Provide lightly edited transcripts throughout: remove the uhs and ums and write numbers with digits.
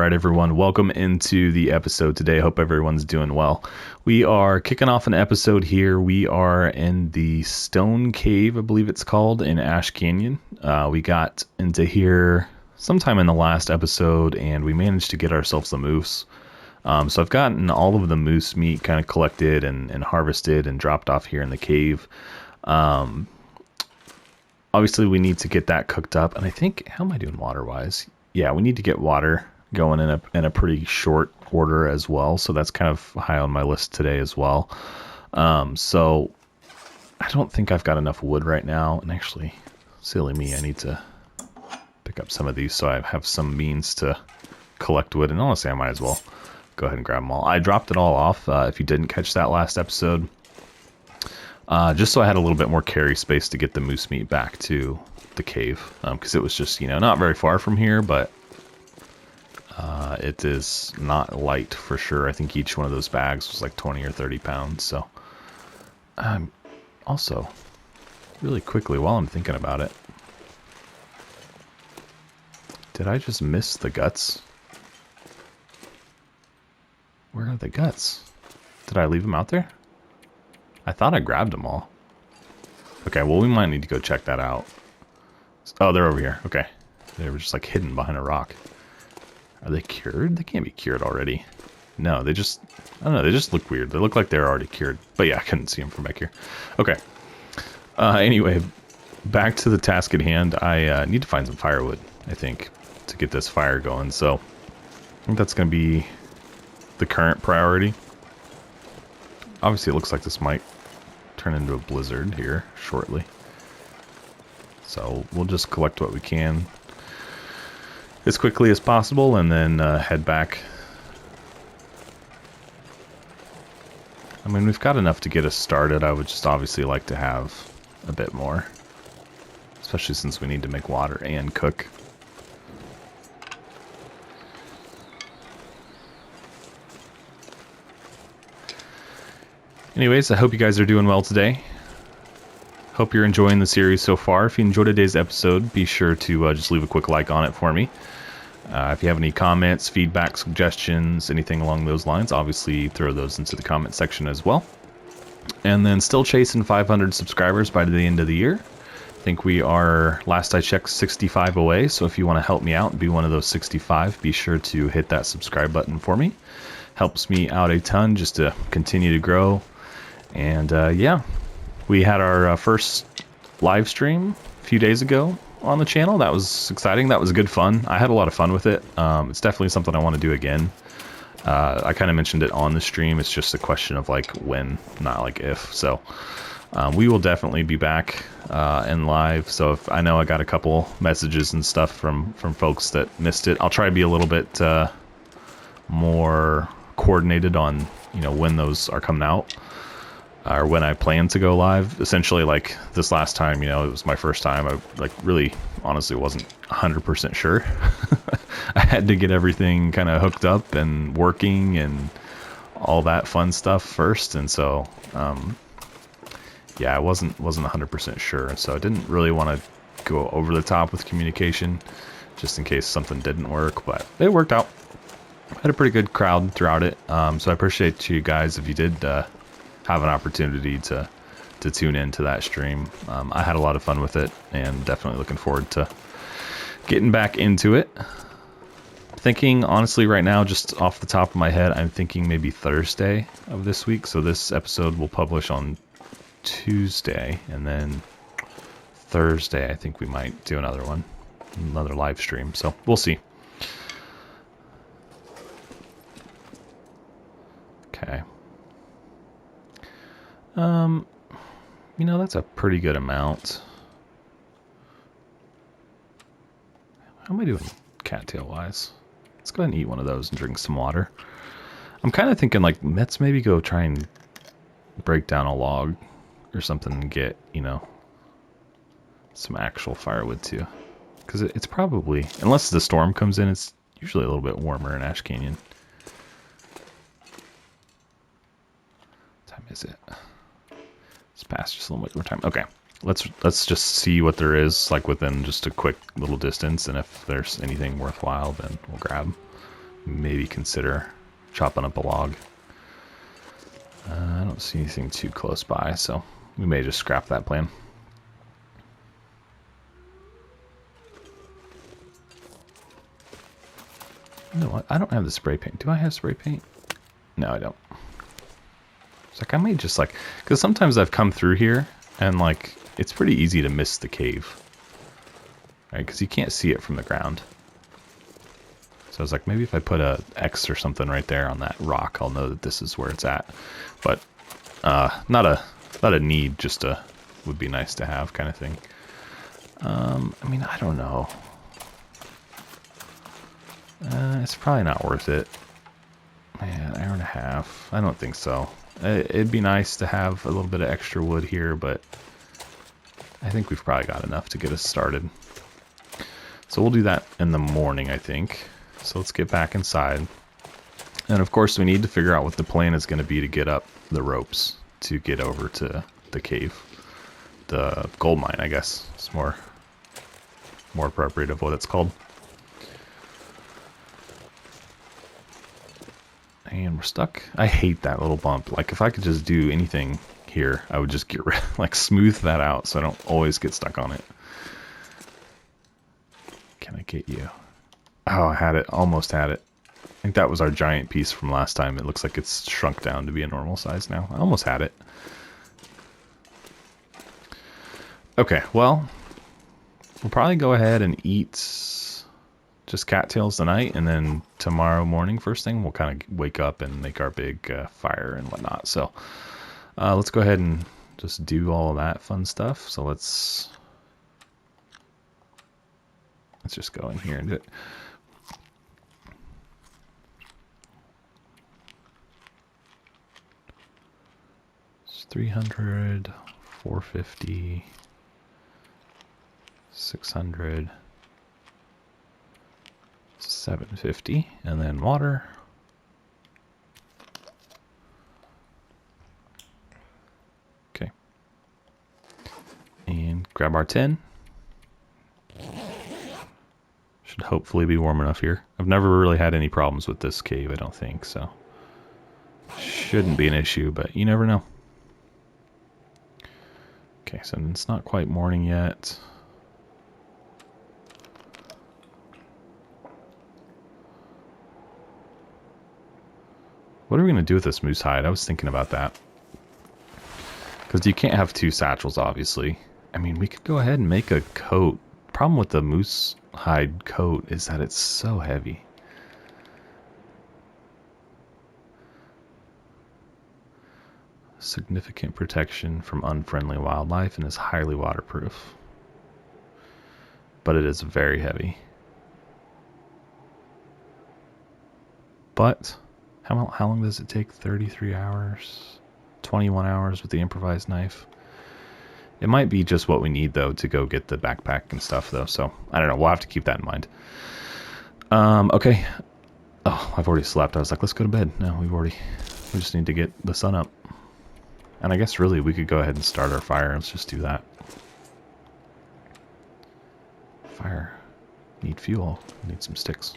Alright everyone, welcome into the episode today. Hope everyone's doing well. We are kicking off an episode here. We are in the Stone Cave, I believe it's called, in Ash Canyon. We got into here sometime in the last episode and we managed to get ourselves a moose. So I've gotten all of the moose meat kind of collected and harvested and dropped off here in the cave. Obviously we need to get that cooked up, and I think, how am I doing water-wise? Yeah, we need to get water going in a pretty short order as well, so that's kind of high on my list today as well. So I don't think I've got enough wood right now, and actually, silly me, I need to pick up some of these so I have some means to collect wood, and honestly I might as well go ahead and grab them all. I dropped it all off, if you didn't catch that last episode, just so I had a little bit more carry space to get the moose meat back to the cave, because it was just, not very far from here, but it is not light for sure. I think each one of those bags was like 20 or 30 pounds. So also, really quickly, while I'm thinking about it, did I just miss the guts? Where are the guts? Did I leave them out there? I thought I grabbed them all. Okay, well, we might need to go check that out. Oh, they're over here. Okay. They were just like hidden behind a rock. Are they cured? They can't be cured already. No, they just, I don't know, they just look weird. They look like they're already cured. But yeah, I couldn't see them from back here. Okay. Anyway, back to the task at hand. I need to find some firewood, I think, to get this fire going. So I think that's going to be the current priority. Obviously, it looks like this might turn into a blizzard here shortly. So we'll just collect what we can as quickly as possible and then head back. I mean, we've got enough to get us started. I would just obviously like to have a bit more, especially since we need to make water and cook. Anyways, I hope you guys are doing well today. Hope you're enjoying the series so far. If you enjoyed today's episode, be sure to just leave a quick like on it for me. If you have any comments, feedback, suggestions, anything along those lines, obviously throw those into the comment section as well. And then still chasing 500 subscribers by the end of the year. I think we are, last I checked, 65 away. So if you want to help me out and be one of those 65, be sure to hit that subscribe button for me. Helps me out a ton just to continue to grow. And yeah. We had our first live stream a few days ago on the channel. That was exciting. That was good fun. I had a lot of fun with it. It's definitely something I want to do again. I kind of mentioned it on the stream. It's just a question of like when, not like if. So we will definitely be back in live. So if I know I got a couple messages and stuff from folks that missed it, I'll try to be a little bit more coordinated on when those are coming out. Or when I plan to go live. Essentially, like this last time, it was my first time. I really honestly wasn't 100% sure. I had to get everything kind of hooked up and working and all that fun stuff first, and so yeah, I wasn't 100% sure, and so I didn't really want to go over the top with communication just in case something didn't work, but it worked out. I had a pretty good crowd throughout it, so I appreciate you guys if you did have an opportunity to tune into that stream. I had a lot of fun with it and definitely looking forward to getting back into it. Thinking honestly right now, just off the top of my head, I'm thinking maybe Thursday of this week. So this episode will publish on Tuesday, and then Thursday I think we might do another one, another live stream. So we'll see. Okay. That's a pretty good amount. How am I doing cattail wise? Let's go ahead and eat one of those and drink some water. I'm kind of thinking like, let's maybe go try and break down a log or something and get, some actual firewood too. Because it's probably, unless the storm comes in, it's usually a little bit warmer in Ash Canyon. What time is it? It's past just a little bit more time. Okay, let's just see what there is like within just a quick little distance, and if there's anything worthwhile, then we'll grab. maybe consider chopping up a log. I don't see anything too close by, so we may just scrap that plan. You know what? I don't have the spray paint. Do I have spray paint? No, I don't. It's like I may just like, because sometimes I've come through here and like it's pretty easy to miss the cave, right? Because you can't see it from the ground. So I was like, maybe if I put a X or something right there on that rock, I'll know that this is where it's at. But not a need, just a would be nice to have kind of thing. I mean, I don't know. It's probably not worth it. Man, an hour and a half. I don't think so. It'd be nice to have a little bit of extra wood here, but I think we've probably got enough to get us started. So we'll do that in the morning, I think. So let's get back inside. And of course, we need to figure out what the plan is going to be to get up the ropes to get over to the cave. The gold mine, I guess. It's more appropriate of what it's called. And we're stuck. I hate that little bump. Like, if I could just do anything here, I would just get rid, like, smooth that out so I don't always get stuck on it. Can I get you? Oh, I had it. Almost had it. I think that was our giant piece from last time. It looks like it's shrunk down to be a normal size now. I almost had it. Okay, well, we'll probably go ahead and eat just cattails tonight, and then tomorrow morning, first thing, we'll kind of wake up and make our big fire and whatnot. So let's go ahead and just do all of that fun stuff. So let's just go in here and do it. It's 300, 450, 600. 750, and then water. Okay. And grab our tin. Should hopefully be warm enough here. I've never really had any problems with this cave, I don't think, so shouldn't be an issue, but you never know. Okay, so it's not quite morning yet. What are we going to do with this moose hide? I was thinking about that. Because you can't have two satchels, obviously. I mean, we could go ahead and make a coat. Problem with the moose hide coat is that it's so heavy. Significant protection from unfriendly wildlife and is highly waterproof. But it is very heavy. But how long does it take? 33 hours? 21 hours with the improvised knife? It might be just what we need, though, to go get the backpack and stuff, though. So, I don't know. We'll have to keep that in mind. Okay. Oh, I've already slept. I was like, let's go to bed. No, we just need to get the sun up. And I guess, really, we could go ahead and start our fire. Let's just do that. Fire. Need fuel. Need some sticks.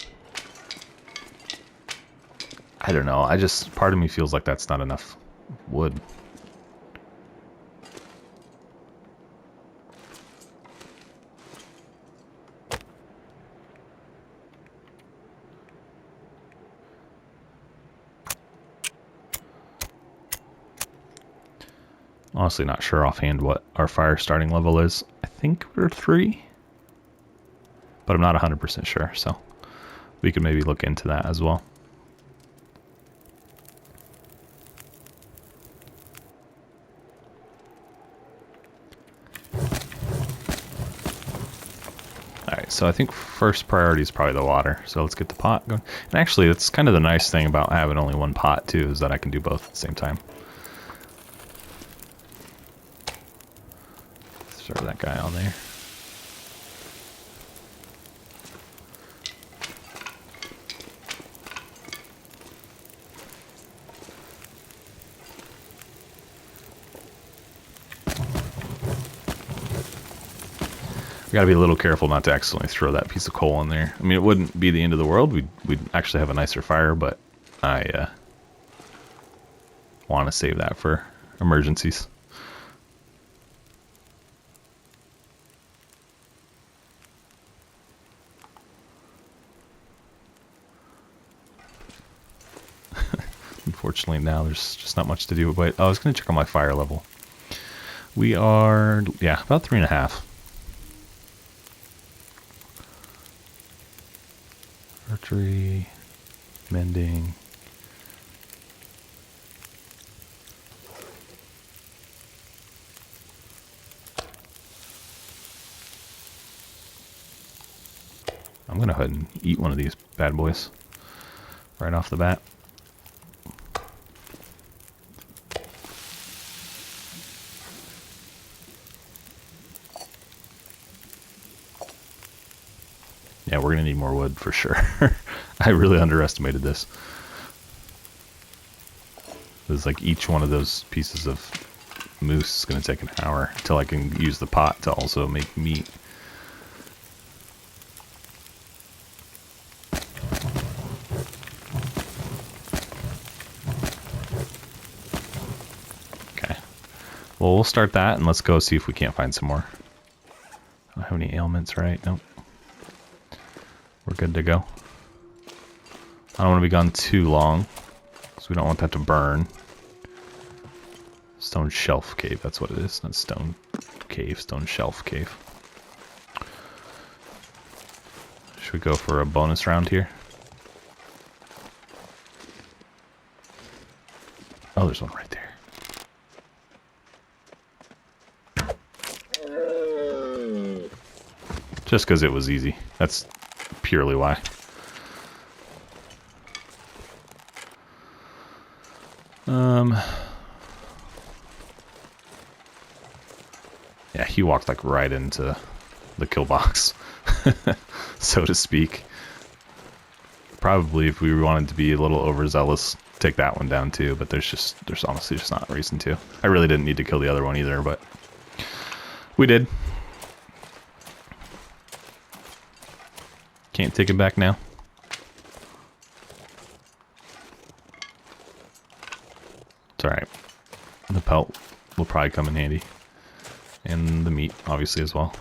I don't know. Part of me feels like that's not enough wood. Honestly, not sure offhand what our fire starting level is. I think we're 3, but I'm not 100% sure, so we could maybe look into that as well. So I think first priority is probably the water. So let's get the pot going. And actually, that's kind of the nice thing about having only one pot, too, is that I can do both at the same time. Throw that guy on there. We gotta be a little careful not to accidentally throw that piece of coal in there. I mean, it wouldn't be the end of the world. We'd actually have a nicer fire, but I want to save that for emergencies. Unfortunately, now there's just not much to do. But I was going to check on my fire level. We are, yeah, about 3.5. Archery, mending. I'm going to go ahead and eat one of these bad boys right off the bat. Yeah, we're going to need more wood for sure. I really underestimated this. It's like each one of those pieces of moose is going to take an hour until I can use the pot to also make meat. Okay. Well, we'll start that and let's go see if we can't find some more. I don't have any ailments, right? Nope. We're good to go. I don't want to be gone too long, because we don't want that to burn. Stone shelf cave, that's what it is. Not stone cave, stone shelf cave. Should we go for a bonus round here? Oh, there's one right there. Just because it was easy. That's purely why. Yeah, he walked like right into the kill box, so to speak. Probably if we wanted to be a little overzealous, take that one down too, but there's honestly just not a reason to. I really didn't need to kill the other one either, but we did. Can't take it back now. It's alright. The pelt will probably come in handy. And the meat, obviously, as well.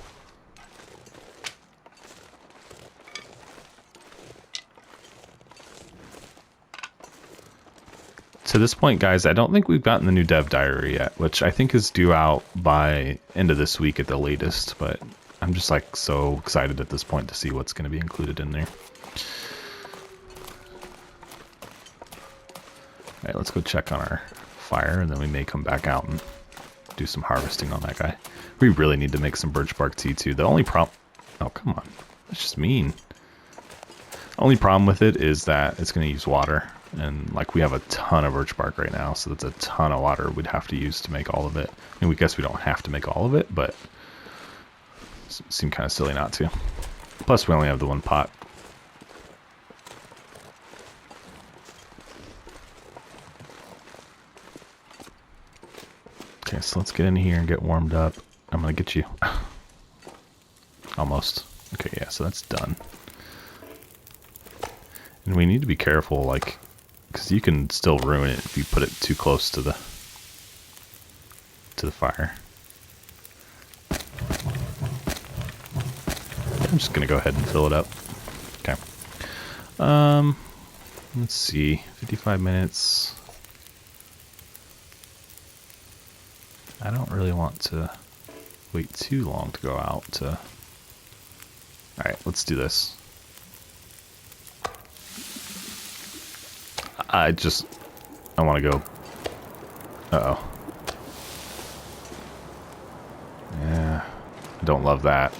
To this point, guys, I don't think we've gotten the new dev diary yet, which I think is due out by end of this week at the latest, but I'm just like so excited at this point to see what's going to be included in there. Alright, let's go check on our fire, and then we may come back out and do some harvesting on that guy. We really need to make some birch bark tea too. The only problem... Oh, come on. That's just mean. Only problem with it is that it's going to use water. And like we have a ton of birch bark right now, so that's a ton of water we'd have to use to make all of it. I mean, we guess we don't have to make all of it, but it seemed kind of silly not to. Plus, we only have the one pot. Okay, so let's get in here and get warmed up. I'm gonna get you. Almost. Okay, yeah, so that's done. And we need to be careful, like, because you can still ruin it if you put it too close to the fire. I'm just gonna go ahead and fill it up. Okay. Let's see, 55 minutes. I don't really want to wait too long to go out to... Alright, let's do this. I want to go... Uh-oh. Yeah, I don't love that.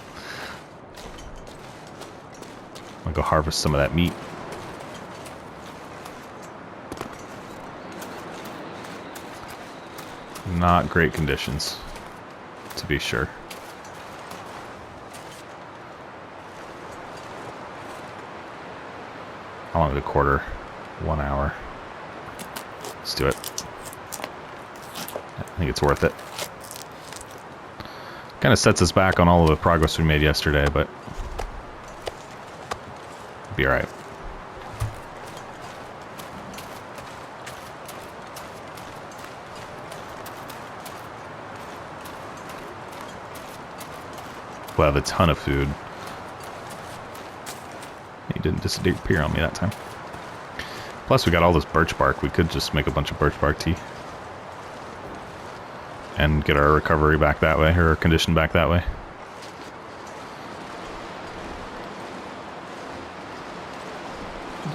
I'm gonna go harvest some of that meat. Not great conditions, to be sure. How long is a quarter? 1 hour. Let's do it. I think it's worth it. Kind of sets us back on all of the progress we made yesterday, but it'll be alright. We'll have a ton of food. He didn't disappear on me that time. Plus, we got all this birch bark. We could just make a bunch of birch bark tea. And get our recovery back that way, or our condition back that way.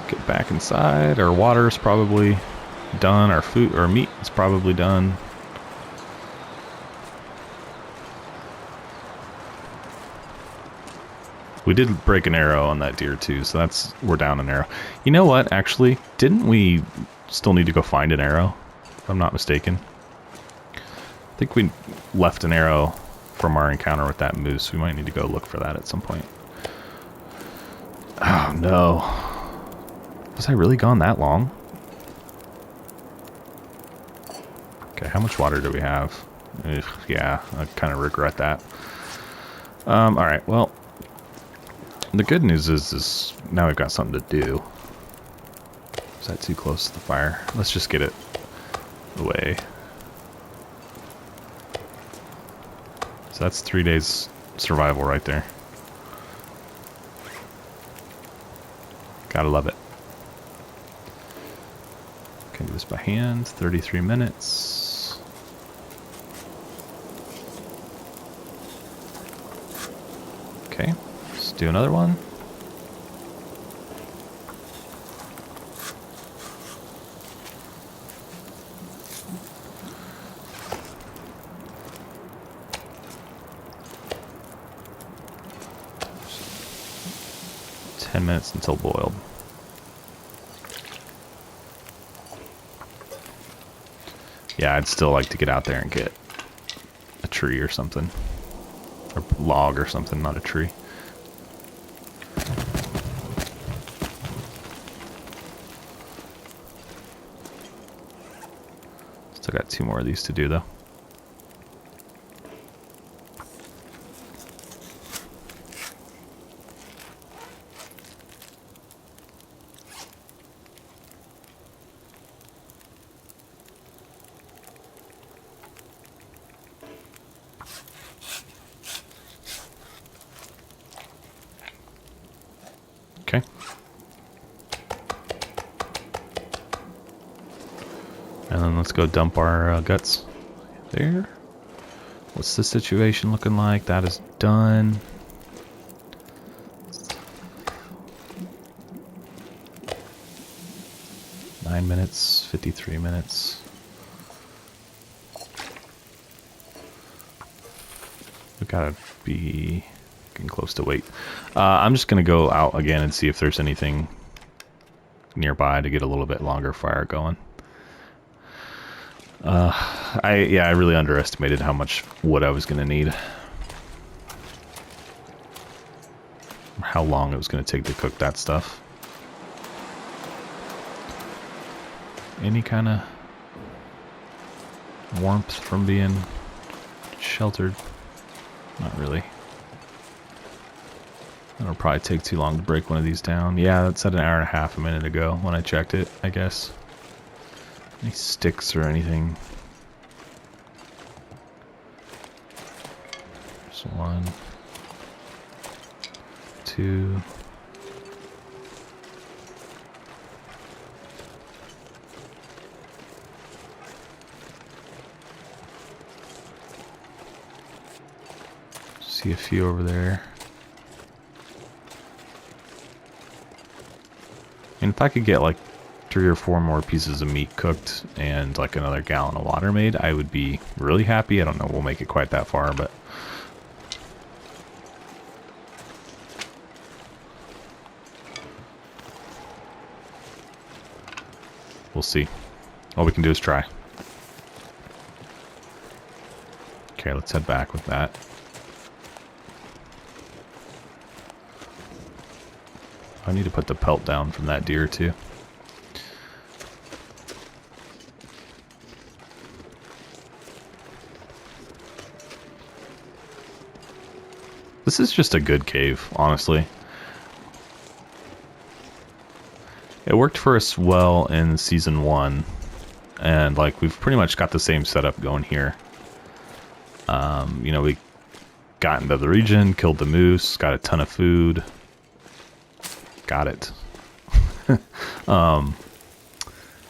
Get back inside. Our water's probably done. Our food, our meat is probably done. We did break an arrow on that deer too, so that's, we're down an arrow. You know what, actually, didn't we still need to go find an arrow, if I'm not mistaken? I think we left an arrow from our encounter with that moose. We might need to go look for that at some point. Oh no. Was I really gone that long? Okay, how much water do we have? Ugh, yeah, I kind of regret that. Alright, well, the good news is now we've got something to do. Is that too close to the fire? Let's just get it away. So that's 3 days survival right there. Gotta love it. Can do this by hand. 33 minutes. Okay. Do another one. Just 10 minutes until boiled. Yeah, I'd still like to get out there and get a tree or something. Or log or something, not a tree. Still got 2 more of these to do, though. Okay. And then let's go dump our guts there. What's the situation looking like? That is done. Nine minutes, 53 minutes. We gotta be getting close to weight. I'm just gonna go out again and see if there's anything nearby to get a little bit longer fire going. I really underestimated how much wood I was gonna need. How long it was gonna take to cook that stuff. Any kind of warmth from being sheltered? Not really. It'll probably take too long to break one of these down. Yeah, that said an hour and a half a minute ago when I checked it, I guess. Any sticks or anything? There's 1, 2. See a few over there. And if I could get like 3 or 4 more pieces of meat cooked and like another gallon of water made, I would be really happy. I don't know we'll make it quite that far, but we'll see. All we can do is try. Okay, let's head back with that. I need to put the pelt down from that deer too. This is just a good cave, honestly. It worked for us well in Season 1. And, like, we've pretty much got the same setup going here. You know, we got into the region, killed the moose, got a ton of food. Got it.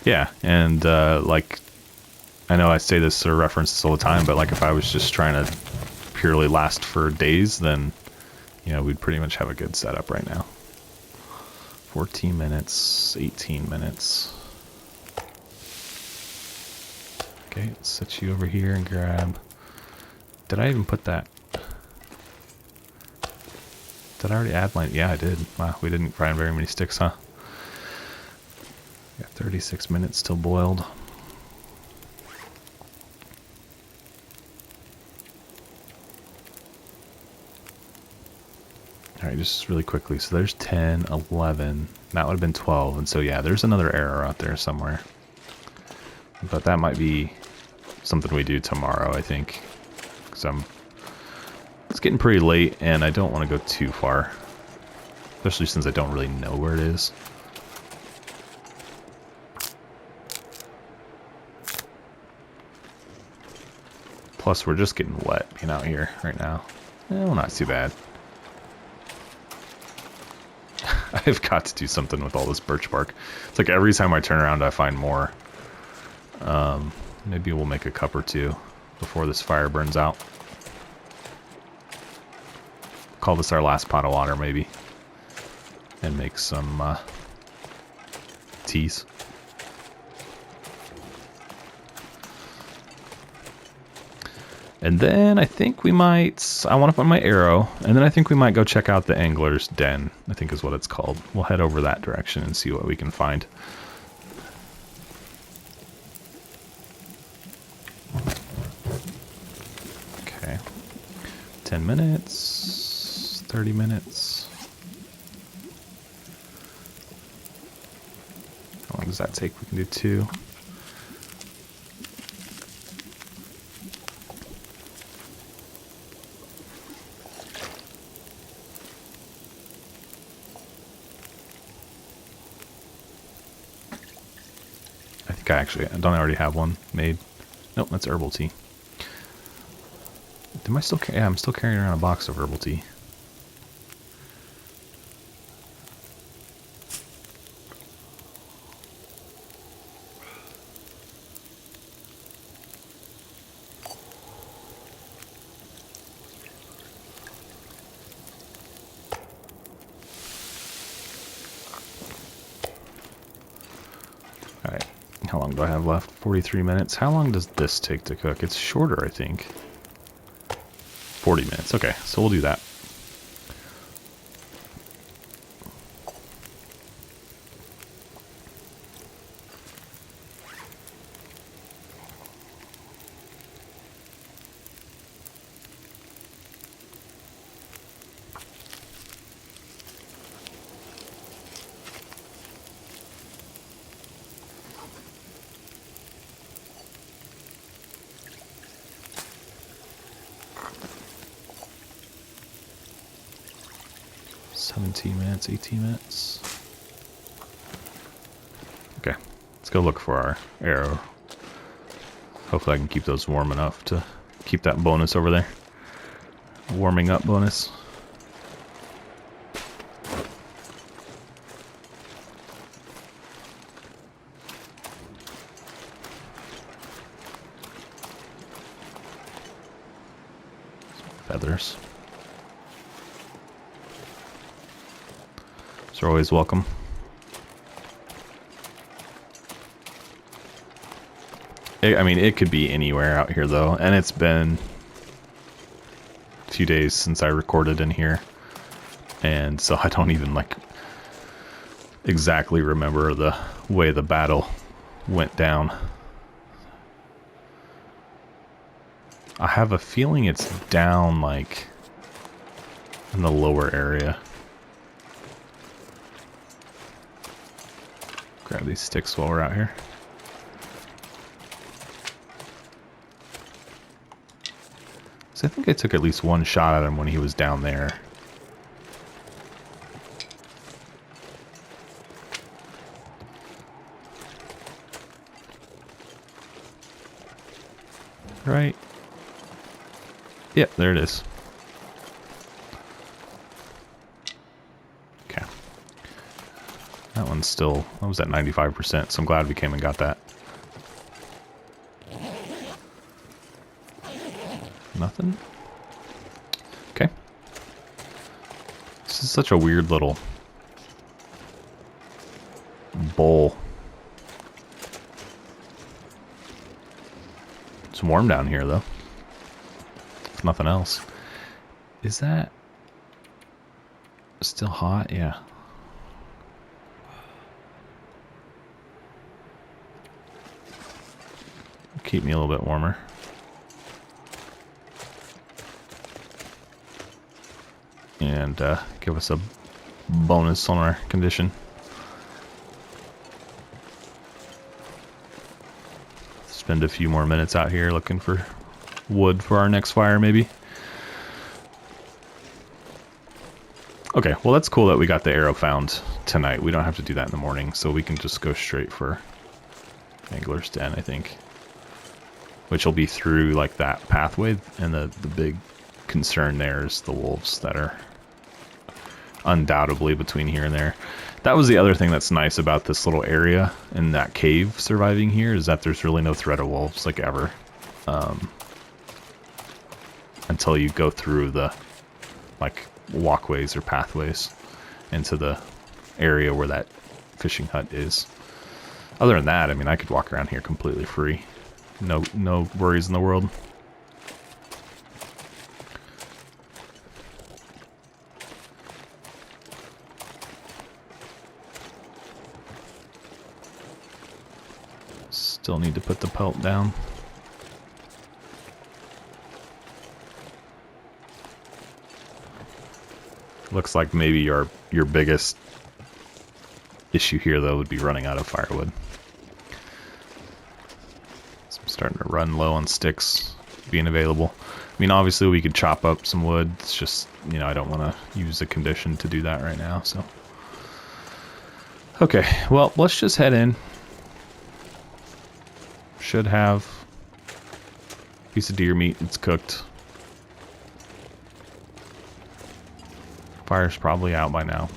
Yeah, and, like, I know I say this or reference this all the time, but, like, if I was just trying to purely last for days, then, you know, we'd pretty much have a good setup right now. 14 minutes, 18 minutes. Okay, let's set you over here and grab... Did I even put that? Did I already add my... Yeah, I did. Wow, we didn't find very many sticks, huh? Got 36 minutes still boiled. Alright, just really quickly. So there's 10, 11. That would have been 12. And so, yeah, there's another arrow out there somewhere. But that might be something we do tomorrow, I think. Because it's getting pretty late, and I don't want to go too far. Especially since I don't really know where it is. Plus, we're just getting wet being out here right now. Well, not too bad. I've got to do something with all this birch bark. It's like every time I turn around, I find more. Maybe we'll make a cup or two before this fire burns out. Call this our last pot of water, maybe. And make some teas. And then I think we might... I want to find my arrow. And then I think we might go check out the angler's den, I think is what it's called. We'll head over that direction and see what we can find. Okay. 10 minutes. 30 minutes. How long does that take? We can do 2. I don't already have one made. Nope, that's herbal tea. Am I still? Yeah, I'm still carrying around a box of herbal tea. All right. How long do I have left? 43 minutes. How long does this take to cook? It's shorter, I think. 40 minutes. Okay, so we'll do that. Minutes, 18 minutes. Okay, let's go look for our arrow. Hopefully I can keep those warm enough to keep that bonus over there. Warming up bonus. Feathers. They're always welcome. I mean, it could be anywhere out here, though. And it's been a few days since I recorded in here. And so I don't even, like, exactly remember the way the battle went down. I have a feeling it's down, like, in the lower area. Grab these sticks while we're out here. So I think I took at least one shot at him when he was down there. Right? Yep, there it is. Okay. That one's still, that was at 95%, so I'm glad we came and got that. Nothing? Okay. This is such a weird little bowl. It's warm down here, though. If nothing else. Is that still hot? Yeah. Keep me a little bit warmer. And give us a bonus on our condition. Spend a few more minutes out here looking for wood for our next fire, maybe. Okay, well that's cool that we got the arrow found tonight. We don't have to do that in the morning, so we can just go straight for Angler's Den, I think. Which will be through like that pathway, and the big concern there is the wolves that are undoubtedly between here and there. That was the other thing that's nice about this little area and that cave surviving here, is that there's really no threat of wolves, like, ever. Until you go through the, like, walkways or pathways into the area where that fishing hut is. Other than that, I mean, I could walk around here completely free. No worries in the world. Still need to put the pelt down. Looks like maybe your biggest issue here, though, would be running out of firewood. So I'm starting to run low on sticks being available. I mean, obviously we could chop up some wood. It's just, you know, I don't want to use the condition to do that right now, so. Okay, well, let's just head in. Should have a piece of deer meat. It's cooked. Fire's probably out by now.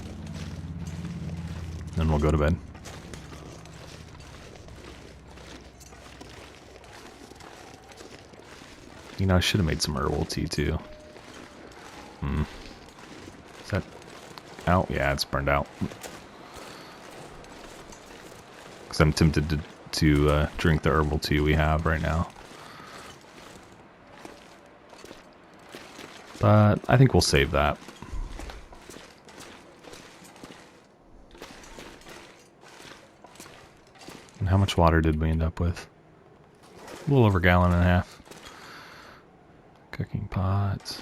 Then we'll go to bed. You know, I should have made some herbal tea too. Is that out? Yeah, it's burned out. Because I'm tempted to drink the herbal tea we have right now. But I think we'll save that. And how much water did we end up with? A little over a gallon and a half. Cooking pot.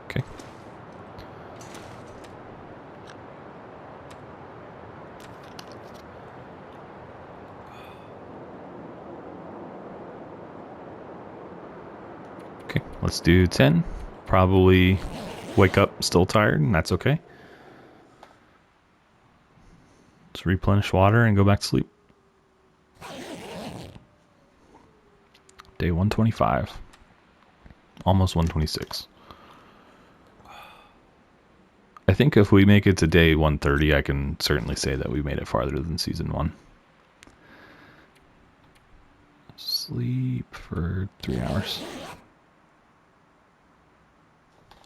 Okay. Okay, let's do 10. Probably wake up still tired, and that's okay. Let's replenish water and go back to sleep. Day 125. Almost 126. I think if we make it to day 130, I can certainly say that we made it farther than season 1. Sleep for 3 hours.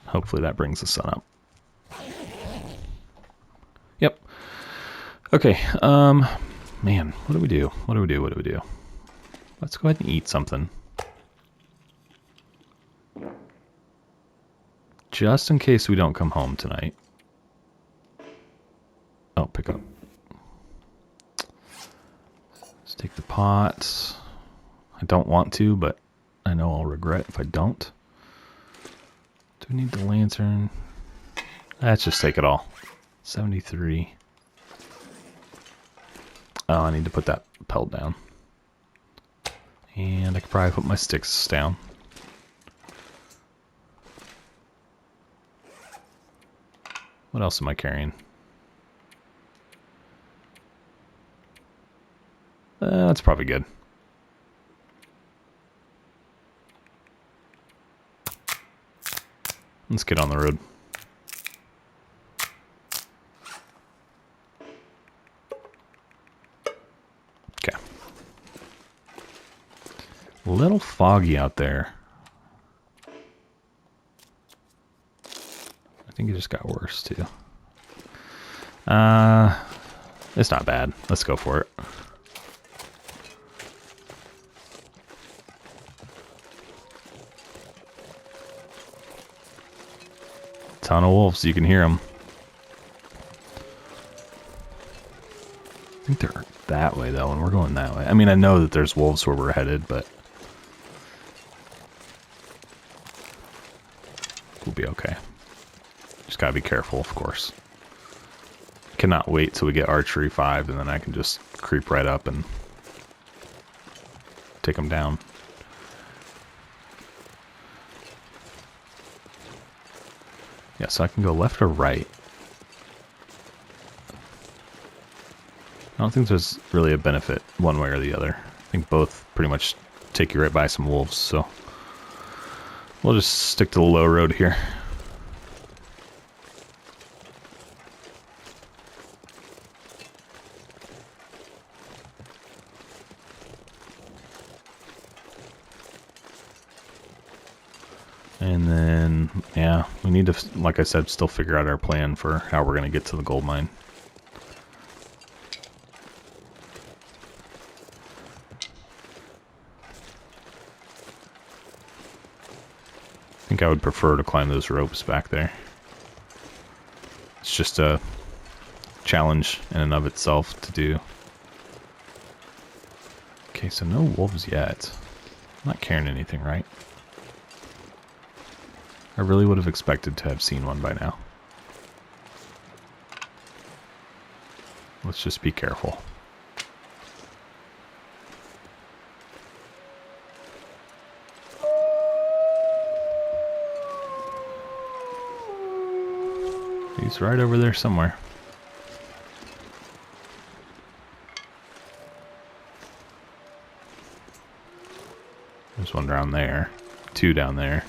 Hopefully that brings the sun up. Yep. Okay, man, what do we do? What do we do? What do we do? Let's go ahead and eat something. Just in case we don't come home tonight. Oh, pick up. Take the pot. I don't want to, but I know I'll regret if I don't. Do we need the lantern? Let's just take it all. 73. Oh, I need to put that pelt down. And I could probably put my sticks down. What else am I carrying? That's probably good. Let's get on the road. Okay. A little foggy out there. I think it just got worse too. It's not bad. Let's go for it. Ton of wolves, you can hear them. I think they're that way though, and we're going that way. I mean, I know that there's wolves where we're headed, but we'll be okay. Just gotta be careful, of course. Cannot wait till we get archery 5, and then I can just creep right up and take them down. Yeah, so I can go left or right. I don't think there's really a benefit one way or the other. I think both pretty much take you right by some wolves, so we'll just stick to the low road here. And then, yeah, we need to, like I said, still figure out our plan for how we're going to get to the gold mine. I think I would prefer to climb those ropes back there. It's just a challenge in and of itself to do. Okay, so no wolves yet. I'm not carrying anything, right? I really would have expected to have seen one by now. Let's just be careful. He's right over there somewhere. There's one down there. 2 down there.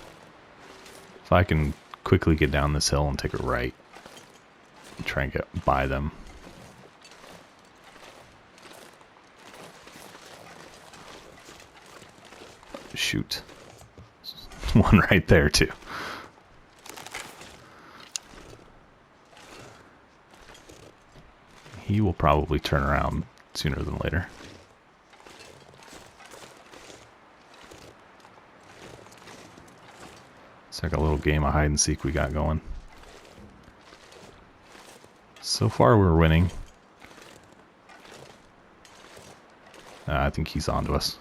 If I can quickly get down this hill and take a right and try and get by them. Shoot. One right there too. He will probably turn around sooner than later. It's like a little game of hide and seek we got going. So far we're winning. I think he's onto us.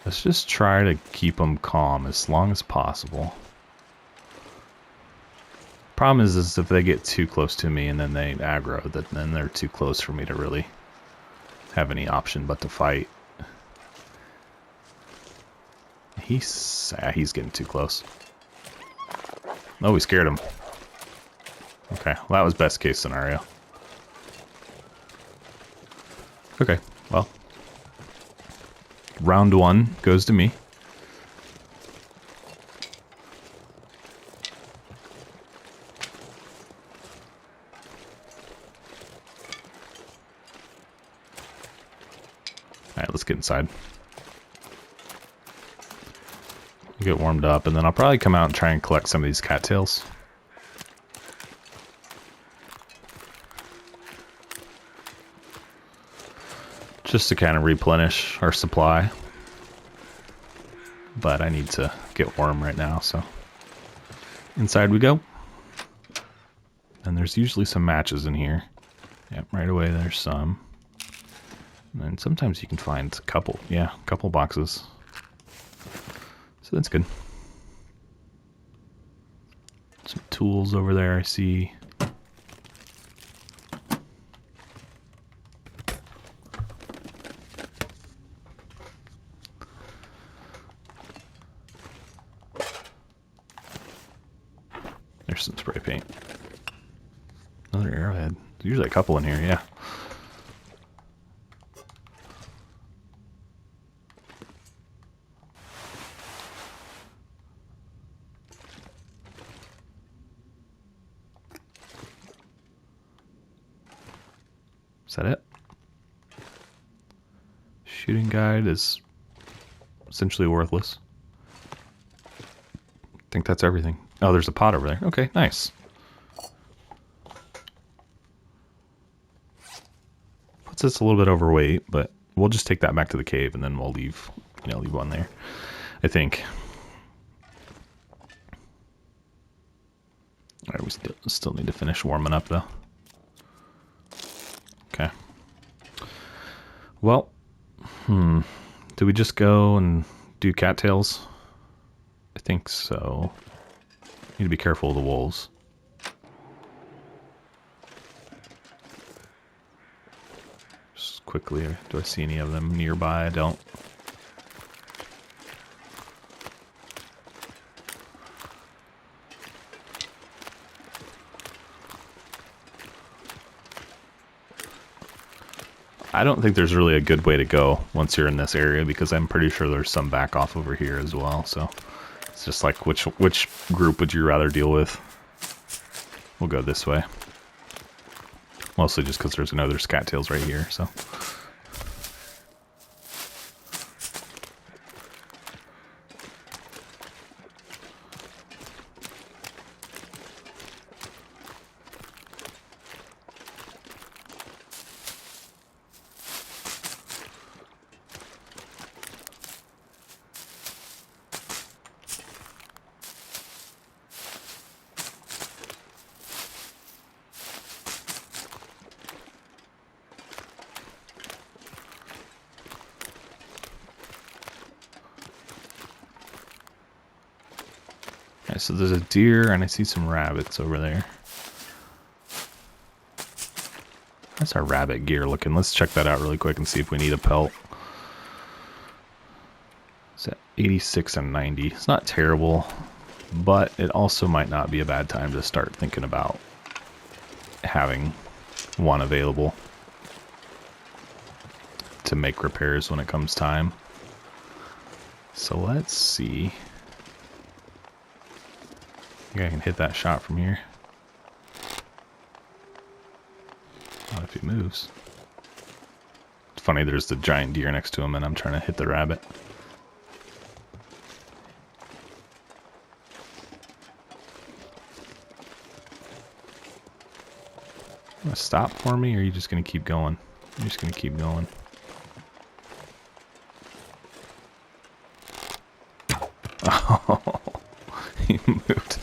Let's just try to keep them calm as long as possible. Problem is if they get too close to me and then they aggro, then they're too close for me to really have any option but to fight. He's getting too close. Oh, we scared him. Okay, well, that was best case scenario. Okay, well. Round 1 goes to me. Alright, let's get inside. Get warmed up, and then I'll probably come out and try and collect some of these cattails. Just to kind of replenish our supply. But I need to get warm right now, so inside we go. And there's usually some matches in here. Yep, right away there's some. And then sometimes you can find a couple. Yeah, a couple boxes. So that's good. Some tools over there I see. There's some spray paint. Another arrowhead. There's usually a couple in here, yeah. Is that it? Shooting guide is essentially worthless. I think that's everything. Oh, there's a pot over there. Okay, nice. Puts us a little bit overweight, but we'll just take that back to the cave and then we'll leave, leave one there. I think. All right, we still need to finish warming up though. Okay. Well, do we just go and do cattails? I think so. Need to be careful of the wolves. Just quickly, do I see any of them nearby? I don't. I don't think there's really a good way to go once you're in this area because I'm pretty sure there's some back off over here as well. So it's just like which group would you rather deal with? We'll go this way. Mostly just because there's cattails right here. So. So there's a deer and I see some rabbits over there. That's our rabbit gear looking. Let's check that out really quick and see if we need a pelt. It's at 86 and 90. It's not terrible, but it also might not be a bad time to start thinking about having one available to make repairs when it comes time. So let's see. I think I can hit that shot from here. Not if he moves. It's funny, there's the giant deer next to him and I'm trying to hit the rabbit. You gonna stop for me or are you just gonna keep going? You're just gonna keep going. Oh, he moved.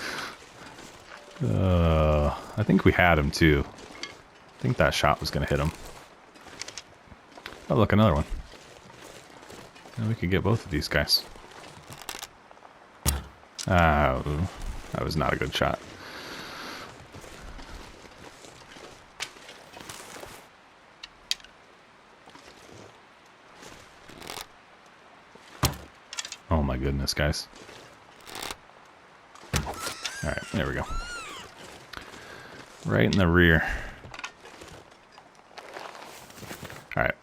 I think we had him too. I think that shot was going to hit him. Oh, look, another one. Now we could get both of these guys. That was not a good shot. Oh my goodness, guys. Alright, there we go. Right in the rear. Alright.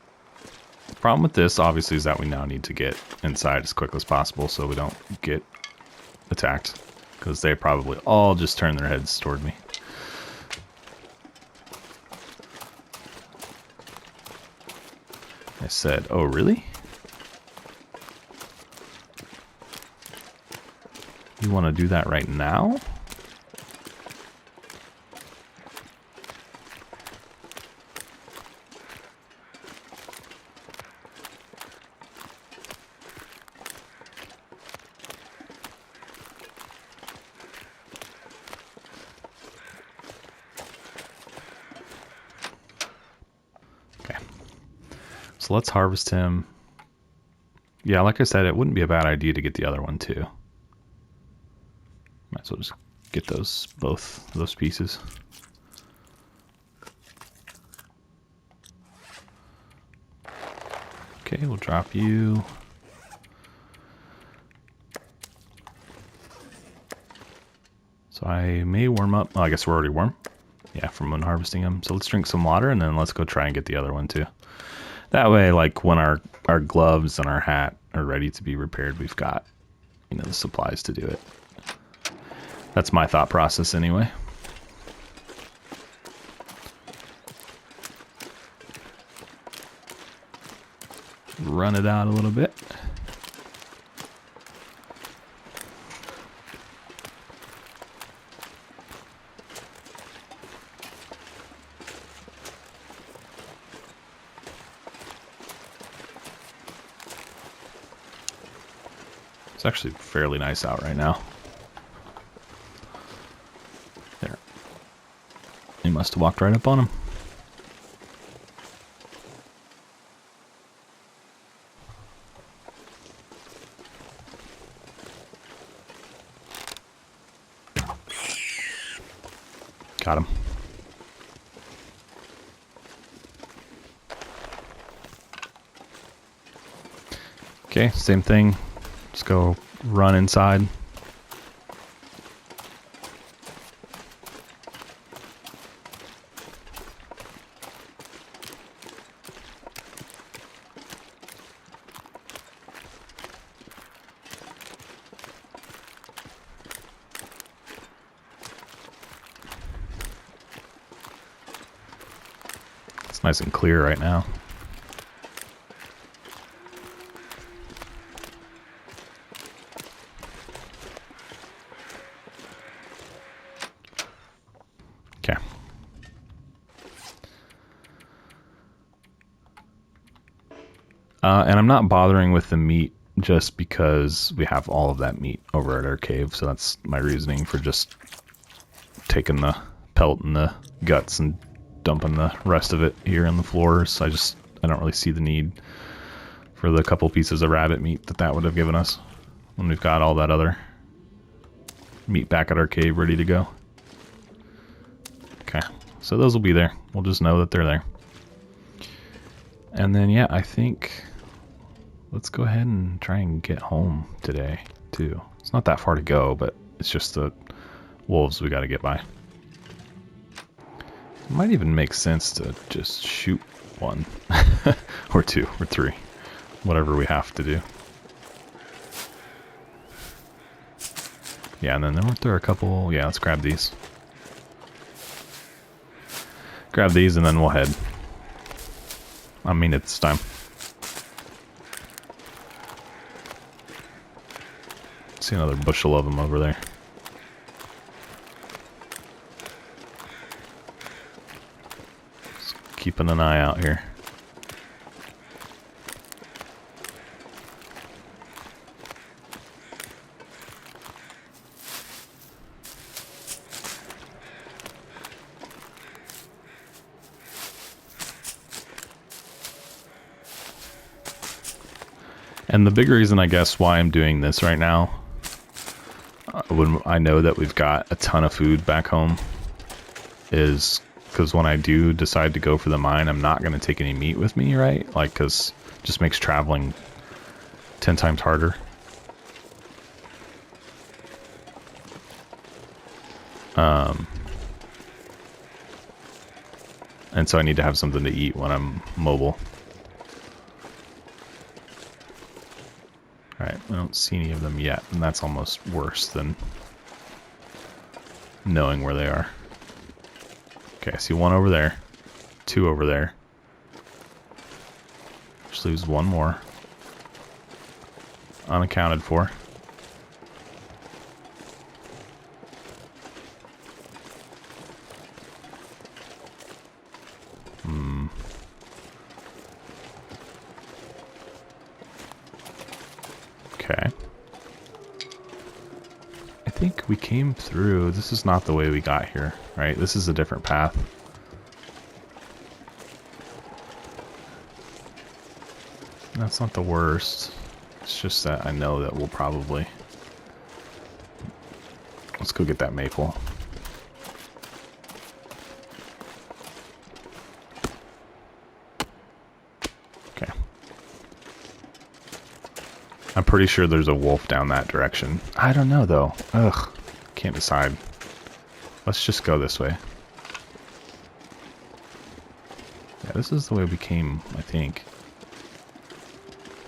The problem with this, obviously, is that we now need to get inside as quick as possible so we don't get attacked. Because they probably all just turn their heads toward me. I said, oh, really? You want to do that right now? So let's harvest him. Yeah, like I said, it wouldn't be a bad idea to get the other one too. Might as well just get both those pieces. Okay, we'll drop you. So I may warm up. Oh, I guess we're already warm. Yeah, from when harvesting them. So let's drink some water and then let's go try and get the other one too. That way, like when our gloves and our hat are ready to be repaired, we've got, you know, the supplies to do it. That's my thought process anyway. Run it out a little bit. It's actually fairly nice out right now. There. He must have walked right up on him. Got him. Okay, same thing. Let's go run inside. It's nice and clear right now. Okay. And I'm not bothering with the meat just because we have all of that meat over at our cave. So that's my reasoning for just taking the pelt and the guts and dumping the rest of it here on the floors. I don't really see the need for the couple pieces of rabbit meat that would have given us when we've got all that other meat back at our cave ready to go. Okay, so those will be there. We'll just know that they're there. And then, yeah, I think let's go ahead and try and get home today, too. It's not that far to go, but it's just the wolves we got to get by. It might even make sense to just shoot one, or two, or three, whatever we have to do. Yeah, and then weren't there a couple? Yeah, let's grab these. Grab these and then we'll head. I mean, it's time. See another bushel of them over there. Just keeping an eye out here. And the big reason, I guess, why I'm doing this right now, when I know that we've got a ton of food back home, is because when I do decide to go for the mine, I'm not going to take any meat with me, right? Like, because it just makes traveling 10 times harder. And so I need to have something to eat when I'm mobile. Alright, I don't see any of them yet, and that's almost worse than knowing where they are. Okay, I see one over there, two over there. Just leaves one more. Unaccounted for. Okay. I think we came through. This is not the way we got here, right? This is a different path. That's not the worst. It's just that I know that we'll probably... Let's go get that maple. Okay. I'm pretty sure there's a wolf down that direction. I don't know, though. Ugh. Can't decide. Let's just go this way. Yeah, this is the way we came, I think.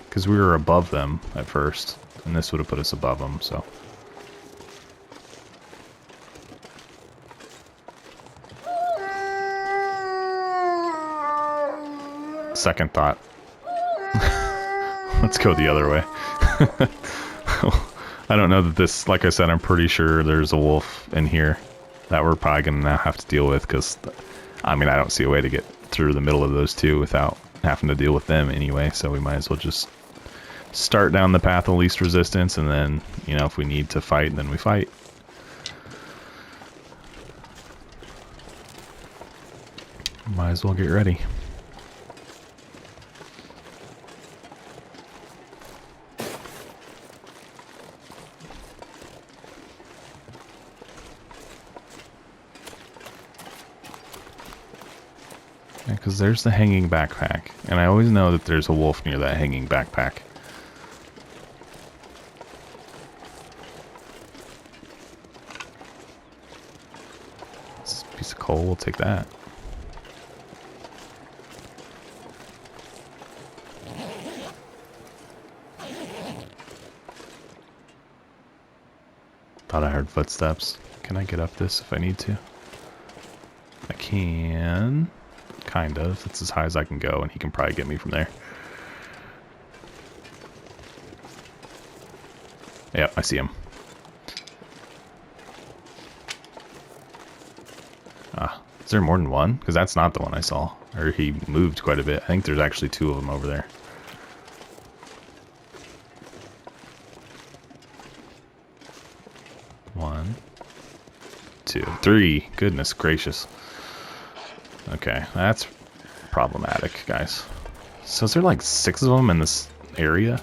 Because we were above them at first. And this would have put us above them, so... Second thought. Let's go the other way. I don't know that this, like I said, I'm pretty sure there's a wolf in here that we're probably going to have to deal with, because, I mean, I don't see a way to get through the middle of those two without having to deal with them anyway, so we might as well just start down the path of least resistance, and then, you know, if we need to fight, then we fight. Might as well get ready. Because there's the hanging backpack, and I always know that there's a wolf near that hanging backpack. This piece of coal, we'll take that. Thought I heard footsteps. Can I get up this if I need to? I can. Kind of. That's as high as I can go, and he can probably get me from there. Yep, I see him. Ah, is there more than one? Because that's not the one I saw. Or he moved quite a bit. I think there's actually two of them over there. One, two, three. Goodness gracious. Okay, that's problematic, guys. So is there like 6 of them in this area?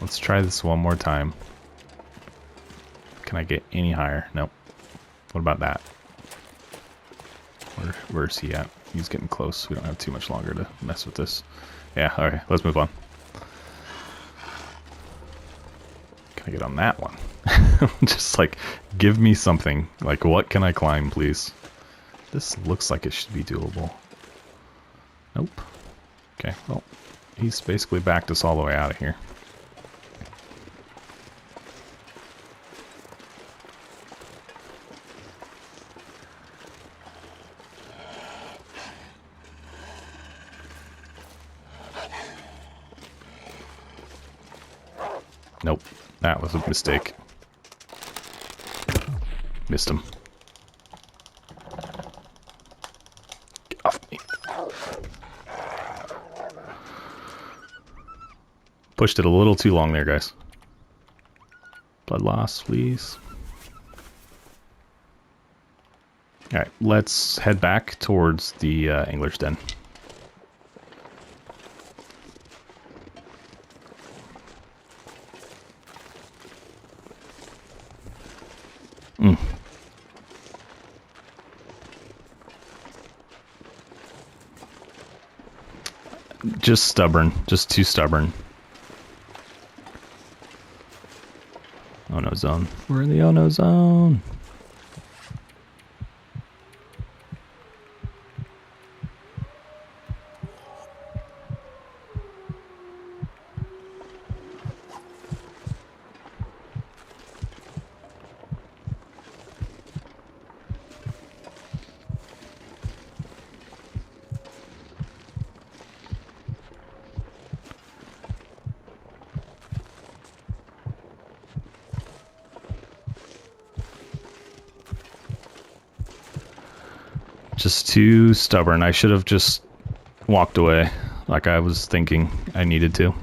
Let's try this one more time. Can I get any higher? Nope. What about that? Where's he at? He's getting close. We don't have too much longer to mess with this. Yeah, alright, let's move on. Can I get on that one? Just like, give me something. Like, what can I climb, please? This looks like it should be doable. Nope. Okay, well, he's basically backed us all the way out of here. Nope, that was a mistake. Missed him. Get off me. Pushed it a little too long there, guys. Blood loss, please. Alright, let's head back towards the angler's den. Just stubborn. Just too stubborn. Oh no zone. We're in the oh no zone. Just too stubborn. I should have just walked away like I was thinking I needed to.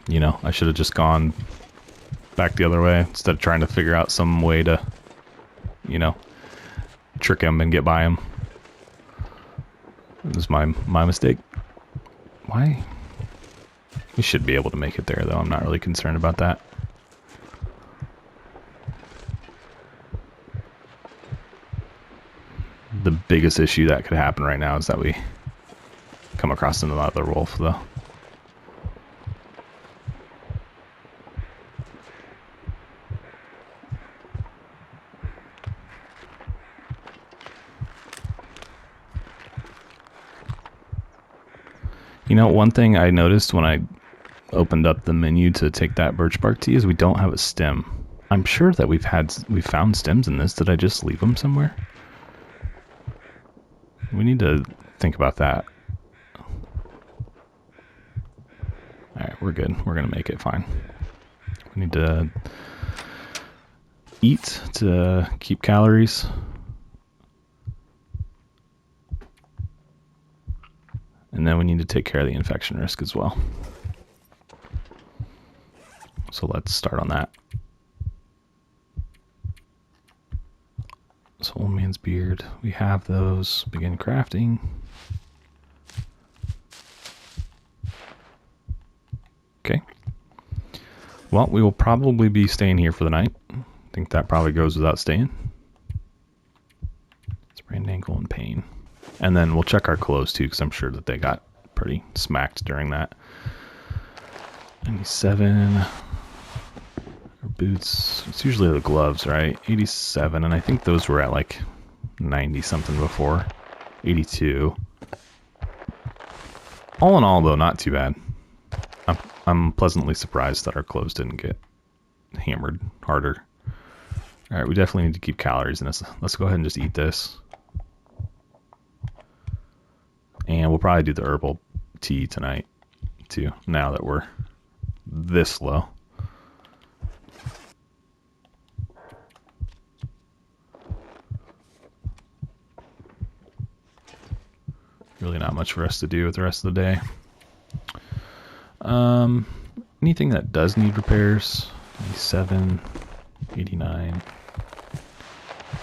You know, I should have just gone back the other way instead of trying to figure out some way to, you know, trick him and get by him. It was my mistake. Why? We should be able to make it there, though. I'm not really concerned about that. The biggest issue that could happen right now is that we come across another wolf, though. You know, one thing I noticed when I opened up the menu to take that birch bark tea is we don't have a stem. I'm sure that we've found stems in this. Did I just leave them somewhere? We need to think about that. Alright, we're good. We're going to make it fine. We need to eat to keep calories. And then we need to take care of the infection risk as well. So let's start on that. So old man's beard. We have those. Begin crafting. Okay. Well, we will probably be staying here for the night. I think that probably goes without saying. Sprained ankle and pain. And then we'll check our clothes too, because I'm sure that they got pretty smacked during that. 97. Our boots. It's usually the gloves, right? 87, and I think those were at like 90 something before. 82. All in all, though, not too bad. I'm pleasantly surprised that our clothes didn't get hammered harder. All right, we definitely need to keep calories in this. Let's go ahead and just eat this. And we'll probably do the herbal tea tonight, too, now that we're this low. Really not much for us to do with the rest of the day. Anything that does need repairs, 87, 89.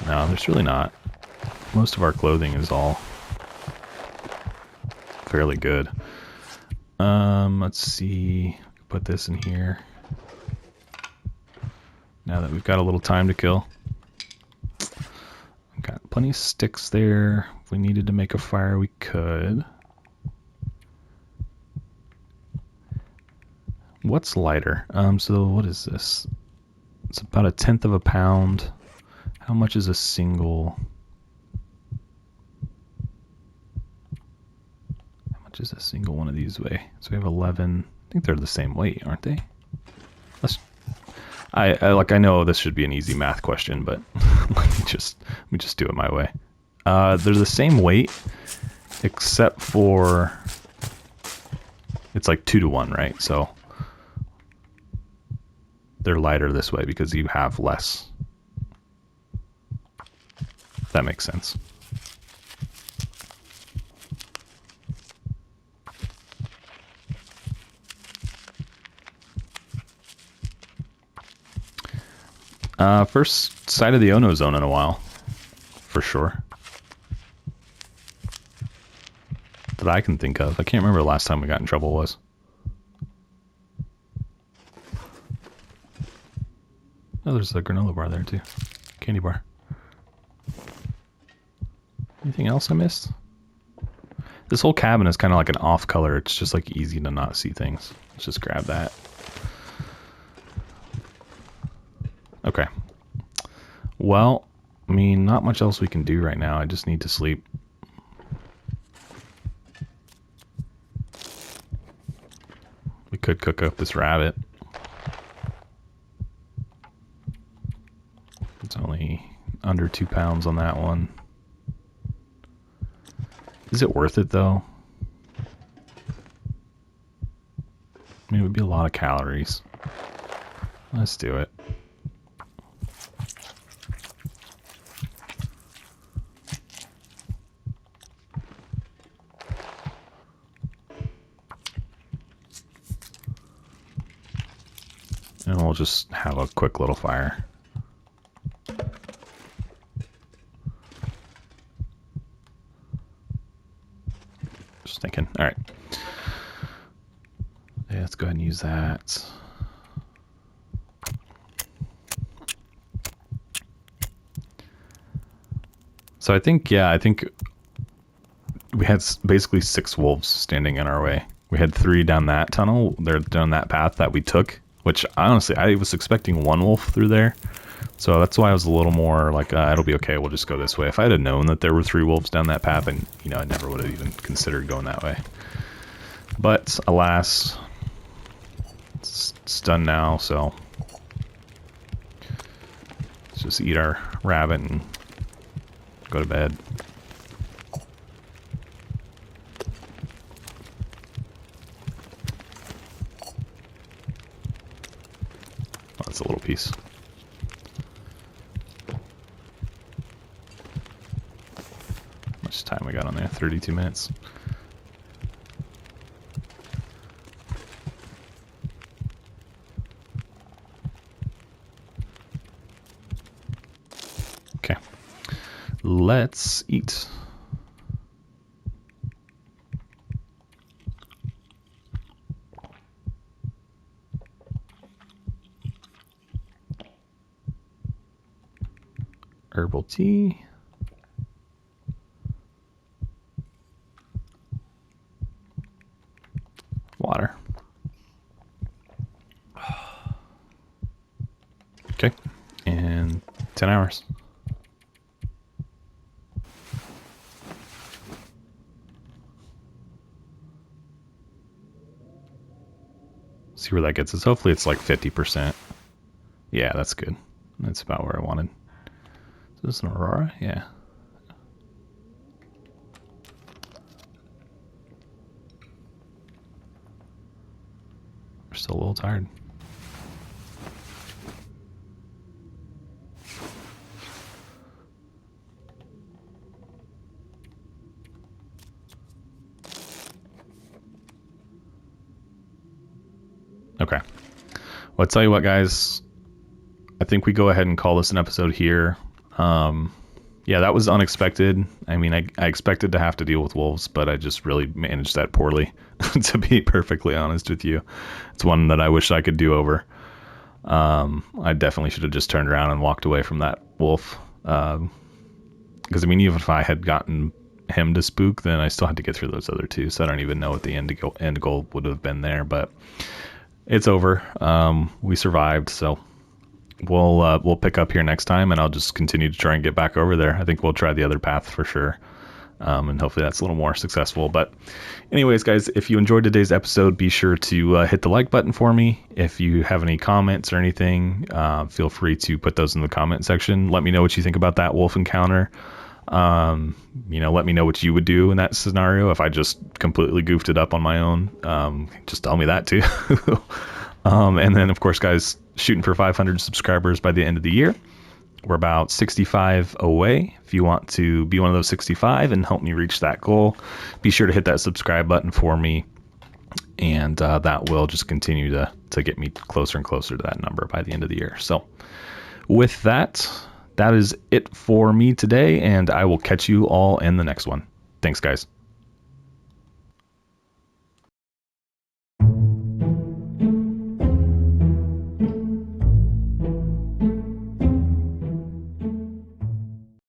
No, there's really not. Most of our clothing is all fairly good. Let's see. Put this in here. Now that we've got a little time to kill. We've got plenty of sticks there. If we needed to make a fire, we could. What's lighter? So what is this? It's about 1/10 of a pound. How much is a single? How much is a single one of these weigh? So we have 11. I think they're the same weight, aren't they? I know this should be an easy math question, but let me just do it my way. They're the same weight, except for it's like 2 to 1, right? So they're lighter this way because you have less. If that makes sense. First sight of the Ono zone in a while, for sure. That I can think of. I can't remember the last time we got in trouble was. Oh, there's a granola bar there too. Candy bar. Anything else I missed? This whole cabin is kind of like an off color. It's just like easy to not see things. Let's just grab that. Okay. Well, I mean, not much else we can do right now. I just need to sleep. We could cook up this rabbit. It's only under 2 pounds on that one. Is it worth it, though? I mean, it would be a lot of calories. Let's do it. And we'll just have a quick little fire. Just thinking. All right. Yeah, let's go ahead and use that. So I think we had basically 6 wolves standing in our way. We had 3 down that tunnel. They're down that path that we took, which honestly, I was expecting 1 wolf through there. So that's why I was a little more like, it'll be okay, we'll just go this way. If I had known that there were 3 wolves down that path, and I never would have even considered going that way. But alas, it's done now, so let's just eat our rabbit and go to bed. Oh, that's a little piece. How much time we got on there? 32 minutes. Okay. Let's eat. Herbal tea. Water. Okay. And 10 hours. See where that gets us. Hopefully it's like 50%. Yeah, that's good. That's about where I wanted. Is this an Aurora? Yeah. We're still a little tired. Okay. Well, I'll tell you what, guys. I think we go ahead and call this an episode here. Yeah, that was unexpected. I mean, I expected to have to deal with wolves, but I just really managed that poorly, to be perfectly honest with you. It's one that I wish I could do over. I definitely should have just turned around and walked away from that wolf. Because, I mean, even if I had gotten him to spook, then I still had to get through those other 2, so I don't even know what the end goal would have been there, but it's over. We survived, so we'll pick up here next time, and I'll just continue to try and get back over there. I think we'll try the other path for sure, and hopefully that's a little more successful. But anyways, guys, if you enjoyed today's episode, be sure to hit the like button for me. If you have any comments or anything, feel free to put those in the comment section. Let me know what you think about that wolf encounter. Let me know what you would do in that scenario. If I just completely goofed it up on my own, just tell me that too. And then, of course, guys, shooting for 500 subscribers by the end of the year. We're about 65 away. If you want to be one of those 65 and help me reach that goal, be sure to hit that subscribe button for me. And that will just continue to get me closer and closer to that number by the end of the year. So with that, that is it for me today, and I will catch you all in the next one. Thanks, guys.